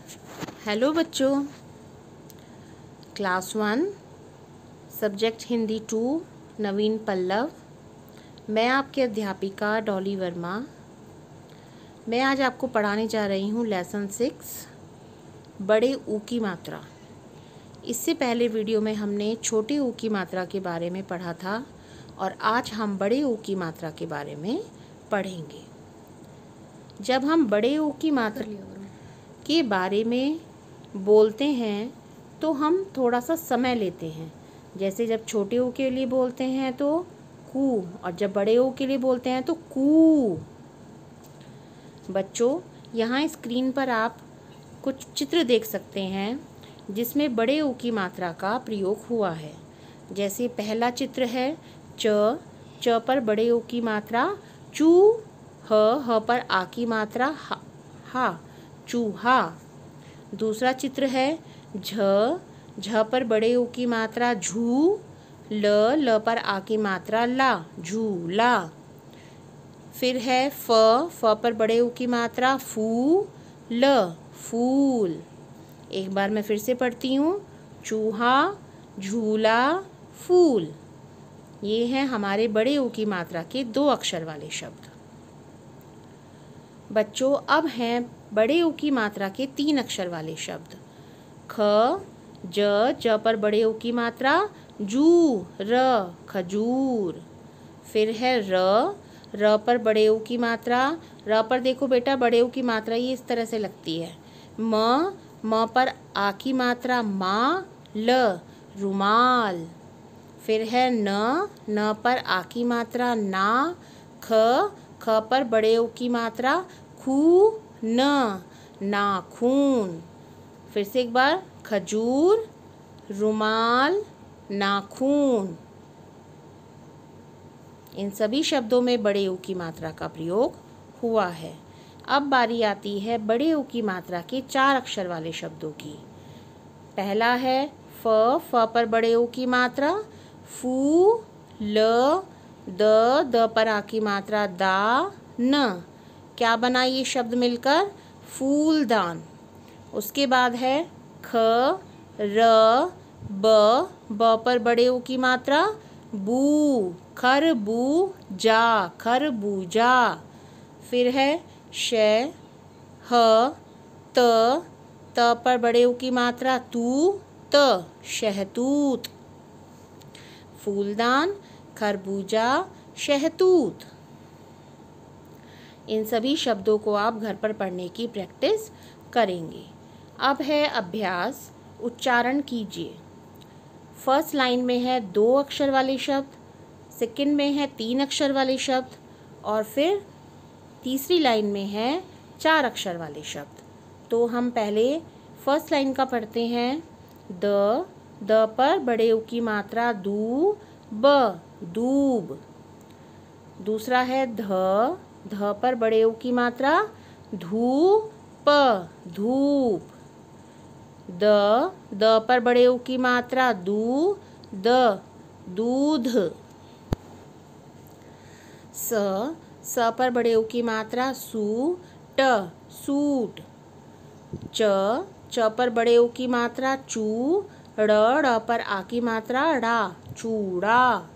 Hello बच्चों, class 1 subject Hindi 2 नवीन पल्लव। मैं आपकी अध्यापिका डॉली वर्मा। मैं आज आपको पढ़ाने जा रही हूँ लेसन 6 बड़े ऊ की मात्रा। इससे पहले वीडियो में हमने छोटे ऊ की मात्रा के बारे में पढ़ा था और आज हम बड़े ऊ की मात्रा के बारे में पढ़ेंगे। जब हम बड़े ऊ की मात्रा के बारे में बोलते हैं तो हम थोड़ा सा समय लेते हैं। जैसे जब छोटे ऊ के लिए बोलते हैं तो कू, और जब बड़े ऊ के लिए बोलते हैं तो कू। बच्चों, यहाँ स्क्रीन पर आप कुछ चित्र देख सकते हैं जिसमें बड़े ऊ की मात्रा का प्रयोग हुआ है। जैसे पहला चित्र है च पर बड़े ऊ की मात्रा चू, ह पर आ की मात्रा हा, चूहा। दूसरा चित्र है झ पर बड़े ऊ की मात्रा झू, ल पर आ की मात्रा ला, झूला। फिर है फ पर बड़े ऊ की मात्रा फू, ल, फूल। एक बार मैं फिर से पढ़ती हूँ, चूहा, झूला, फूल। ये हैं हमारे बड़े ऊ की मात्रा के 2 अक्षर वाले शब्द। बच्चों, अब हैं बड़े ऊ की मात्रा के 3 अक्षर वाले शब्द। ख ज पर बड़े ऊ की मात्रा जू, र, खजूर। फिर है र पर बड़े ऊ की मात्रा, र पर देखो बेटा बड़े ऊ की मात्रा ये इस तरह से लगती है। म पर आ की मात्रा मा, ल, रुमाल। फिर है न पर आ की मात्रा ना, ख पर बड़े ऊ की मात्रा खू, न, नाखून। फिर से एक बार, खजूर, रुमाल, नाखून। इन सभी शब्दों में बड़े ऊ की मात्रा का प्रयोग हुआ है। अब बारी आती है बड़े ऊ की मात्रा के 4 अक्षर वाले शब्दों की। पहला है फ पर बड़े ऊ की मात्रा फू, ल, द पर आ की मात्रा दा, न। क्या बना ये शब्द मिलकर? फूलदान। उसके बाद है ख, र, ब पर बड़े ऊ की मात्रा बू, खरबूजा, खरबूजा। फिर है श, ह, त पर बड़े ऊ की मात्रा तू, त, शहतूत। फूलदान, खरबूजा, शहतूत। इन सभी शब्दों को आप घर पर पढ़ने की प्रैक्टिस करेंगे। अब है अभ्यास, उच्चारण कीजिए। फर्स्ट लाइन में है 2 अक्षर वाले शब्द, सेकंड में है 3 अक्षर वाले शब्द, और फिर तीसरी लाइन में है 4 अक्षर वाले शब्द। तो हम पहले फर्स्ट लाइन का पढ़ते हैं। द पर बड़े ऊ की मात्रा दू, ब, दूब। दूसरा है ध पर बड़े ऊ की मात्रा धू, प, धूप। द पर बड़े ऊ की मात्रा दू, द, दूध। स पर बड़े ऊ की मात्रा सू, ट, सूट। च पर बड़े ऊ की मात्रा चू, ड़ पर आ की मात्रा ड़ा, चूड़ा।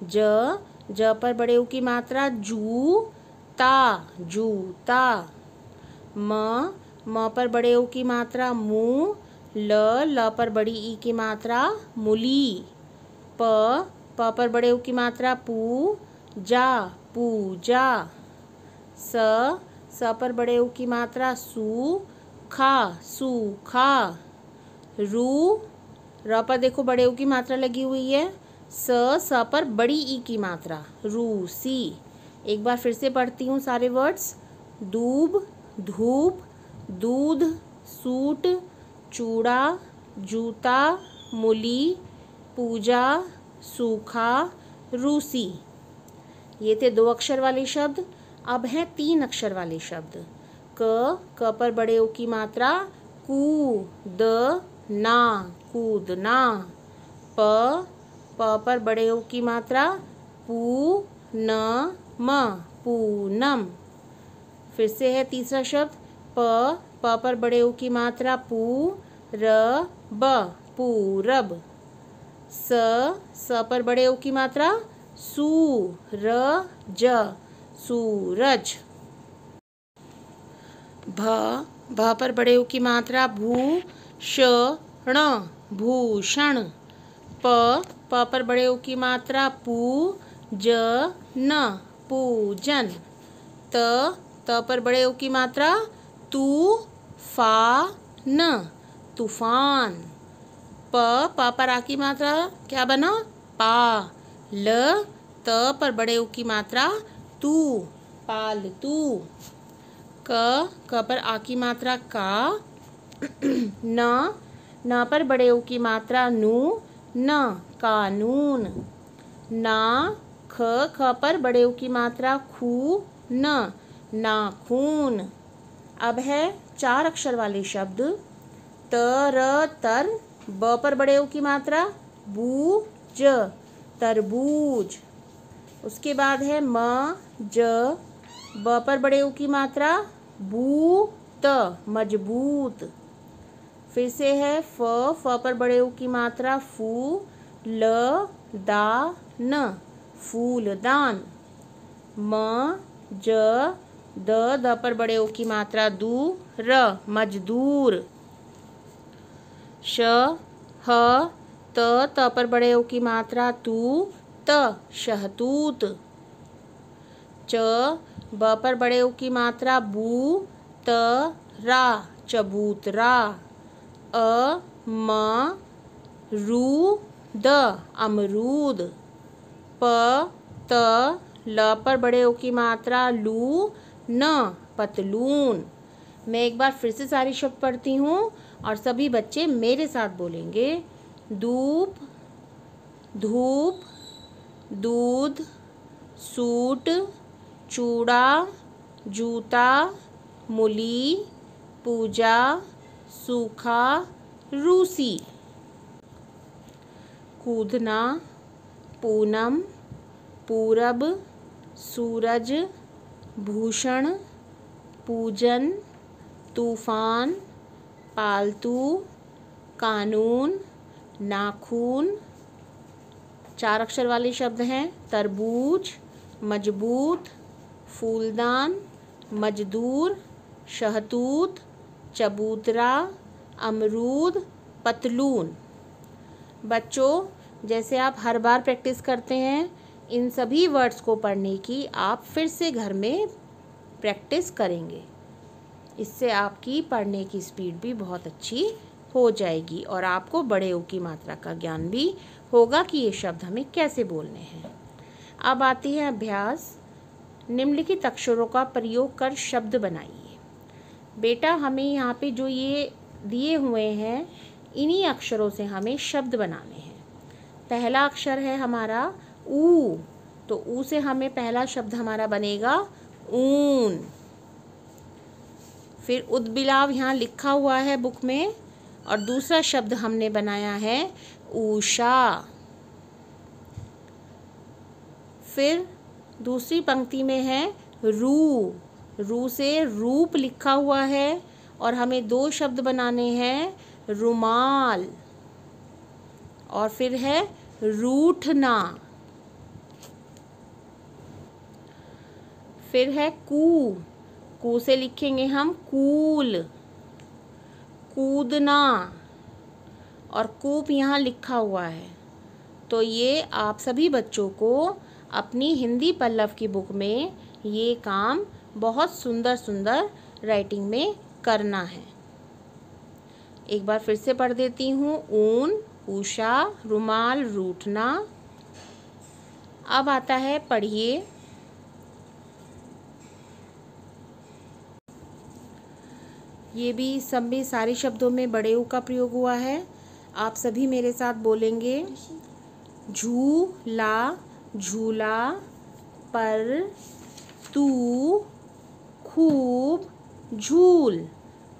ज पर बड़े ऊ की मात्रा जू, ता, जूता। म पर बड़े ऊ की मात्रा मू, ल पर बड़ी ई की मात्रा मूली। प पर बड़े ऊ की मात्रा पू, जा, पूजा। स पर बड़े ऊ की मात्रा सू, खा, सूखा। र पर देखो बड़े ऊ की मात्रा लगी हुई है। स पर बड़ी ई की मात्रा रूसी। एक बार फिर से पढ़ती हूँ सारे वर्ड्स। दूब, धूप, दूध, सूट, चूड़ा, जूता, मूली, पूजा, सूखा, रूसी। ये थे 2 अक्षर वाले शब्द। अब हैं 3 अक्षर वाले शब्द। क पर बड़े ऊ की मात्रा कू, द, ना, कूदना। प पर बड़े ऊ की मात्रा पू, न, म, पूनम। फिर से है तीसरा शब्द प पर बड़े ऊ की मात्रा पू र ब पूरब। स पर बड़े ऊ की मात्रा सू र ज सूरज। भ पर बड़े ऊ की मात्रा भू ष ण भूषण। प पर बड़े ऊ की मात्रा पू ज न पूजन। त पर बड़े ऊ की मात्रा तू फा न तूफान। प पर आ की मात्रा क्या बना पा। त पर बड़े ऊ की मात्रा तू पालतू। क पर आ की मात्रा का। न पर बड़े ऊ की मात्रा नू न कानून। ख पर बड़े ऊ की मात्रा खू न नाखून। अब है 4 अक्षर वाले शब्द तर। ब पर बड़े ऊ की मात्रा बू ज तरबूज। उसके बाद है म ज ब पर बड़े ऊ की मात्रा बू त मजबूत। फिर से है फ पर बड़े ऊ की मात्रा फू ल दा न फूलदान। म ज द पर बड़े ऊ की मात्रा दू र मजदूर। श ह त पर बड़े ऊ की मात्रा तू त शहतूत। च ब पर बड़े ऊ की मात्रा बू त रा चबूतरा। म रू द अमरूद। प त ल पर बड़े ऊ की मात्रा लू न पतलून। मैं एक बार फिर से सारी शब्द पढ़ती हूँ और सभी बच्चे मेरे साथ बोलेंगे। धूप धूप दूध सूट चूड़ा जूता मूली पूजा सूखा रूसी। कूदना पूनम पूरब सूरज भूषण पूजन तूफान पालतू कानून नाखून। 4 अक्षर वाले शब्द हैं तरबूज मजबूत फूलदान मजदूर शहतूत चबूतरा अमरूद पतलून। बच्चों, जैसे आप हर बार प्रैक्टिस करते हैं, इन सभी वर्ड्स को पढ़ने की आप फिर से घर में प्रैक्टिस करेंगे। इससे आपकी पढ़ने की स्पीड भी बहुत अच्छी हो जाएगी और आपको बड़े ऊ की मात्रा का ज्ञान भी होगा कि ये शब्द हमें कैसे बोलने हैं। अब आती है अभ्यास। निम्नलिखित अक्षरों का प्रयोग कर शब्द बनाइए। बेटा, हमें यहाँ पे जो ये दिए हुए हैं, इन्हीं अक्षरों से हमें शब्द बनाने हैं। पहला अक्षर है हमारा ऊ, तो ऊ से हमें पहला शब्द हमारा बनेगा ऊन। फिर उद्बिलाव यहाँ लिखा हुआ है बुक में, और दूसरा शब्द हमने बनाया है ऊषा। फिर दूसरी पंक्ति में है रू, रू से रूप लिखा हुआ है और हमें 2 शब्द बनाने हैं रुमाल। और फिर है रूठना। फिर है कू, कू से लिखेंगे हम कूल कूदना, और कूप यहाँ लिखा हुआ है। तो ये आप सभी बच्चों को अपनी हिंदी पल्लव की बुक में ये काम बहुत सुंदर सुंदर राइटिंग में करना है। एक बार फिर से पढ़ देती हूँ। ऊन उषा रुमाल रूठना। अब आता है पढ़िए। ये भी सब में सारे शब्दों में बड़े ऊ का प्रयोग हुआ है। आप सभी मेरे साथ बोलेंगे। झूला झूला पर तू खूब झूल।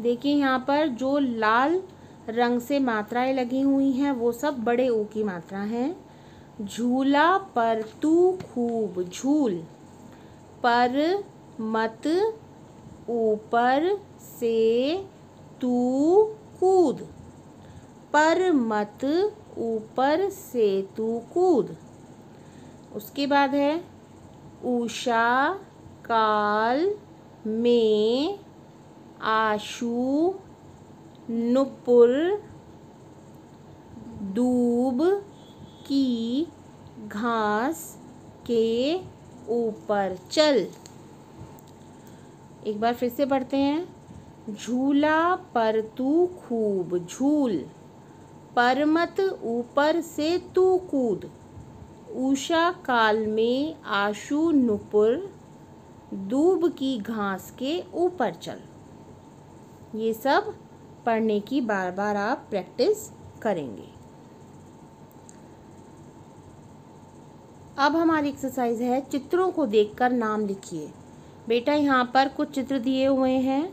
देखिए यहाँ पर जो लाल रंग से मात्राएं लगी हुई हैं वो सब बड़े ऊ की मात्रा हैं। झूला पर तू खूब झूल। पर मत ऊपर से तू कूद। पर मत ऊपर से तू कूद। उसके बाद है उषा काल में आशु नुपुर दूब की घास के ऊपर चल। एक बार फिर से पढ़ते हैं। झूला पर तू खूब झूल, पर मत ऊपर से तू कूद। उषा काल में आशु नुपुर दूब की घास के ऊपर चल। ये सब पढ़ने की बार बार आप प्रैक्टिस करेंगे। अब हमारी एक्सरसाइज है चित्रों को देखकर नाम लिखिए। बेटा यहाँ पर कुछ चित्र दिए हुए हैं,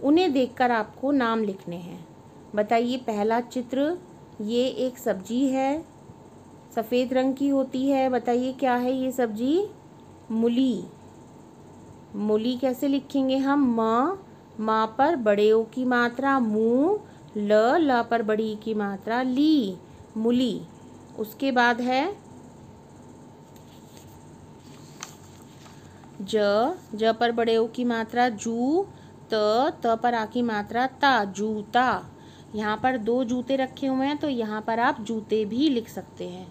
उन्हें देखकर आपको नाम लिखने हैं। बताइए, पहला चित्र, ये एक सब्जी है, सफ़ेद रंग की होती है। बताइए क्या है ये सब्जी? मूली। मूली कैसे लिखेंगे हम? माँ पर बड़े ओ की मात्रा मू, ल पर बड़ी की मात्रा ली, मूली। उसके बाद है ज पर बड़े ओ की मात्रा जू, त पर आ की मात्रा ता, जूता। यहाँ पर 2 जूते रखे हुए हैं, तो यहाँ पर आप जूते भी लिख सकते हैं।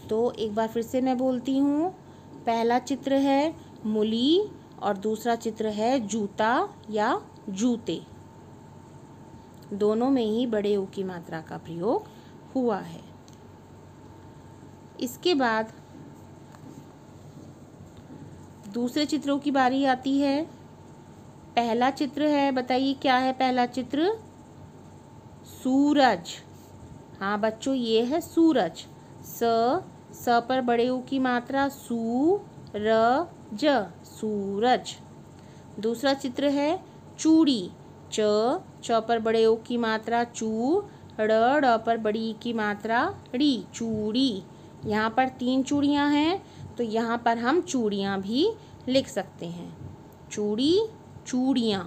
तो एक बार फिर से मैं बोलती हूँ, पहला चित्र है मूली और दूसरा चित्र है जूता या जूते। दोनों में ही बड़े ओ की मात्रा का प्रयोग हुआ है। इसके बाद दूसरे चित्रों की बारी आती है। पहला चित्र है, बताइए क्या है पहला चित्र? सूरज। हाँ बच्चों, ये है सूरज। स पर बड़े ऊ की मात्रा सू, र ज, सूरज। दूसरा चित्र है चूड़ी। च पर बड़े ओ की मात्रा चू, ड़ पर बड़ी ई की मात्रा ड़ी, चूड़ी। यहाँ पर 3 चूड़ियाँ हैं, तो यहाँ पर हम चूड़ियाँ भी लिख सकते हैं। चूड़ी, चूड़ियाँ।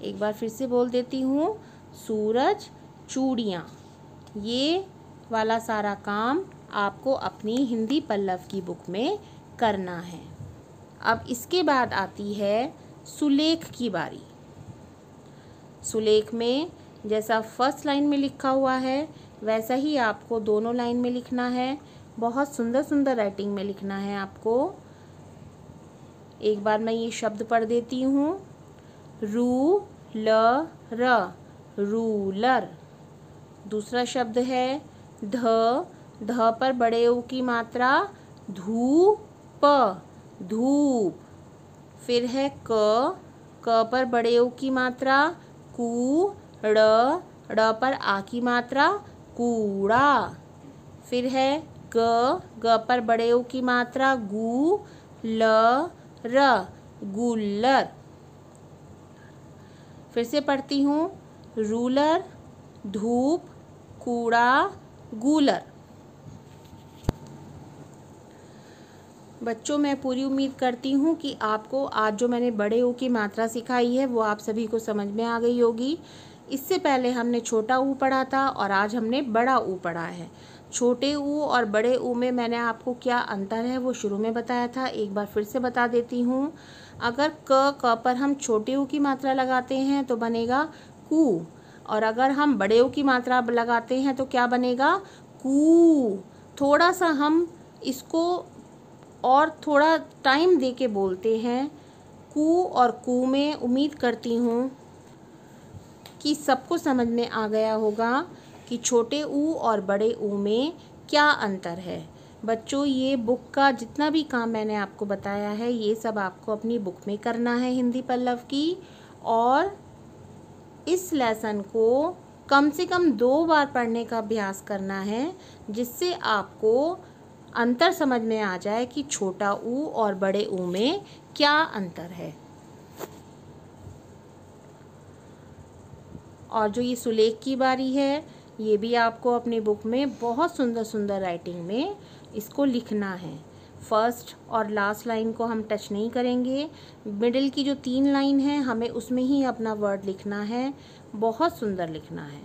एक बार फिर से बोल देती हूँ, सूरज, चूड़ियाँ। ये वाला सारा काम आपको अपनी हिंदी पल्लव की बुक में करना है। अब इसके बाद आती है सुलेख की बारी। सुलेख में जैसा फर्स्ट लाइन में लिखा हुआ है वैसा ही आपको दोनों लाइन में लिखना है। बहुत सुंदर सुंदर राइटिंग में लिखना है आपको। एक बार मैं ये शब्द पढ़ देती हूँ। रू ल र, रूलर। दूसरा शब्द है ध पर बड़े ऊ की मात्रा धूप, धूप। फिर है क पर बड़े ऊ की मात्रा कू, ड़ पर आ की मात्रा कूड़ा। फिर है ग पर बड़े ऊ की मात्रा गू, ल र, गुल्लर। फिर से पढ़ती हूँ, रूलर, धूप, कूड़ा, गूलर। बच्चों, मैं पूरी उम्मीद करती हूँ कि आपको आज जो मैंने बड़े ऊ की मात्रा सिखाई है वो आप सभी को समझ में आ गई होगी। इससे पहले हमने छोटा ऊ पढ़ा था और आज हमने बड़ा ऊ पढ़ा है। छोटे ऊ और बड़े ऊ में मैंने आपको क्या अंतर है वो शुरू में बताया था, एक बार फिर से बता देती हूँ। अगर क पर हम छोटे ऊ की मात्रा लगाते हैं तो बनेगा कू, और अगर हम बड़े ऊ की मात्रा लगाते हैं तो क्या बनेगा? कू। थोड़ा सा हम इसको और थोड़ा टाइम दे के बोलते हैं। कू और कू में उम्मीद करती हूँ कि सबको समझ में आ गया होगा कि छोटे ऊ और बड़े ऊ में क्या अंतर है। बच्चों, ये बुक का जितना भी काम मैंने आपको बताया है ये सब आपको अपनी बुक में करना है हिंदी पल्लव की, और इस लेसन को कम से कम 2 बार पढ़ने का अभ्यास करना है, जिससे आपको अंतर समझ में आ जाए कि छोटा ऊ और बड़े ऊ में क्या अंतर है। और जो ये सुलेख की बारी है ये भी आपको अपनी बुक में बहुत सुंदर सुंदर राइटिंग में इसको लिखना है। फर्स्ट और लास्ट लाइन को हम टच नहीं करेंगे। मिडिल की जो 3 लाइन है हमें उसमें ही अपना वर्ड लिखना है, बहुत सुंदर लिखना है।